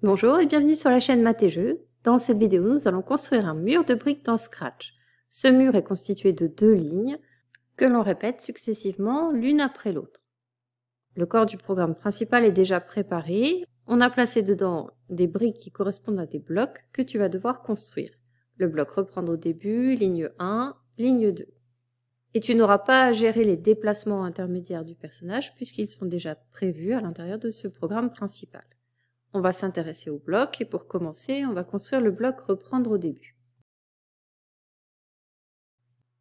Bonjour et bienvenue sur la chaîne Math et Jeux. Dans cette vidéo, nous allons construire un mur de briques dans Scratch. Ce mur est constitué de 2 lignes que l'on répète successivement l'une après l'autre. Le corps du programme principal est déjà préparé. On a placé dedans des briques qui correspondent à des blocs que tu vas devoir construire. Le bloc reprendre au début, ligne 1, ligne 2. Et tu n'auras pas à gérer les déplacements intermédiaires du personnage puisqu'ils sont déjà prévus à l'intérieur de ce programme principal. On va s'intéresser au bloc et pour commencer, on va construire le bloc reprendre au début.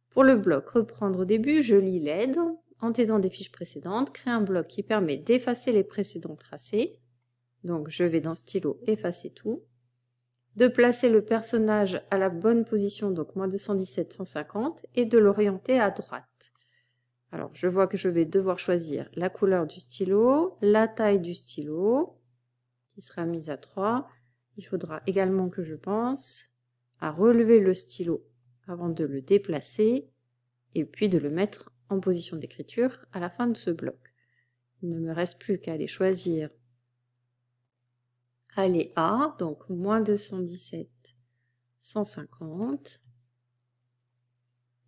Pour le bloc reprendre au début, je lis l'aide. En t'aidant des fiches précédentes, crée un bloc qui permet d'effacer les précédents tracés. Donc je vais dans stylo effacer tout. De placer le personnage à la bonne position, donc moins 217, 150, et de l'orienter à droite. Alors je vois que je vais devoir choisir la couleur du stylo, la taille du stylo, qui sera mise à 3. Il faudra également que je pense à relever le stylo avant de le déplacer et puis de le mettre en position d'écriture à la fin de ce bloc. Il ne me reste plus qu'à aller choisir aller A, donc moins 217, 150,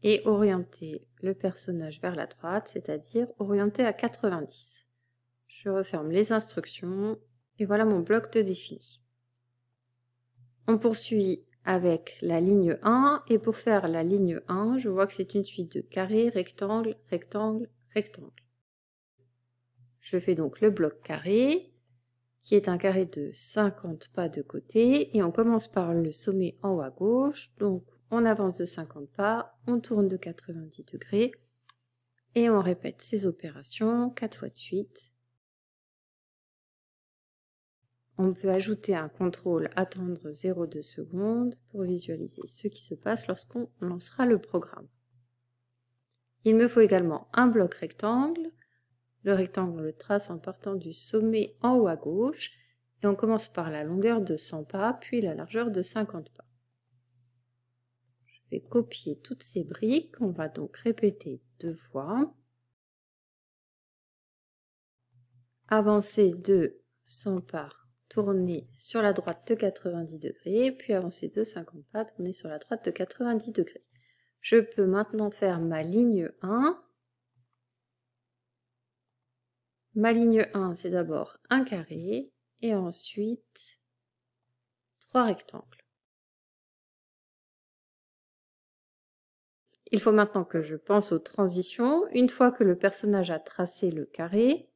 et orienter le personnage vers la droite, c'est-à-dire orienter à 90. Je referme les instructions et voilà mon bloc de défini. On poursuit avec la ligne 1 et pour faire la ligne 1, je vois que c'est une suite de carrés, rectangles, rectangles, rectangles. Je fais donc le bloc carré qui est un carré de 50 pas de côté et on commence par le sommet en haut à gauche. Donc on avance de 50 pas, on tourne de 90 degrés et on répète ces opérations 4 fois de suite. On peut ajouter un contrôle attendre 0,2 secondes pour visualiser ce qui se passe lorsqu'on lancera le programme. Il me faut également un bloc rectangle. Le rectangle, on le trace en partant du sommet en haut à gauche et on commence par la longueur de 100 pas puis la largeur de 50 pas. Je vais copier toutes ces briques, on va donc répéter 2 fois. Avancer de 100 pas. Tourner sur la droite de 90 degrés, puis avancer de 50 pas, tourner sur la droite de 90 degrés. Je peux maintenant faire ma ligne 1. Ma ligne 1, c'est d'abord un carré, et ensuite 3 rectangles. Il faut maintenant que je pense aux transitions. Une fois que le personnage a tracé le carré,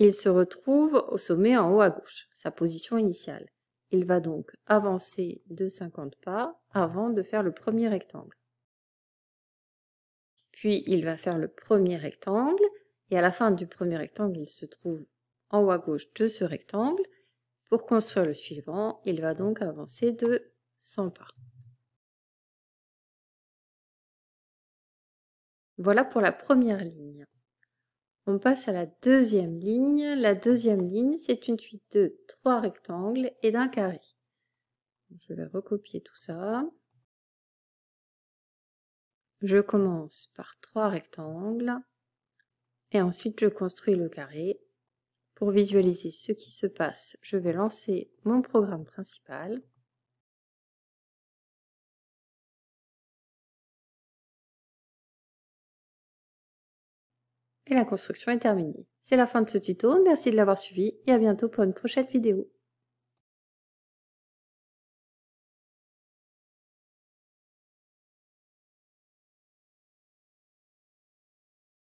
il se retrouve au sommet en haut à gauche, sa position initiale. Il va donc avancer de 50 pas avant de faire le premier rectangle. Puis il va faire le premier rectangle, et à la fin du premier rectangle, il se trouve en haut à gauche de ce rectangle. Pour construire le suivant, il va donc avancer de 100 pas. Voilà pour la première ligne. On passe à la deuxième ligne. La deuxième ligne, c'est une suite de 3 rectangles et d'un carré. Je vais recopier tout ça. Je commence par 3 rectangles et ensuite je construis le carré. Pour visualiser ce qui se passe, je vais lancer mon programme principal. Et la construction est terminée. C'est la fin de ce tuto, merci de l'avoir suivi et à bientôt pour une prochaine vidéo.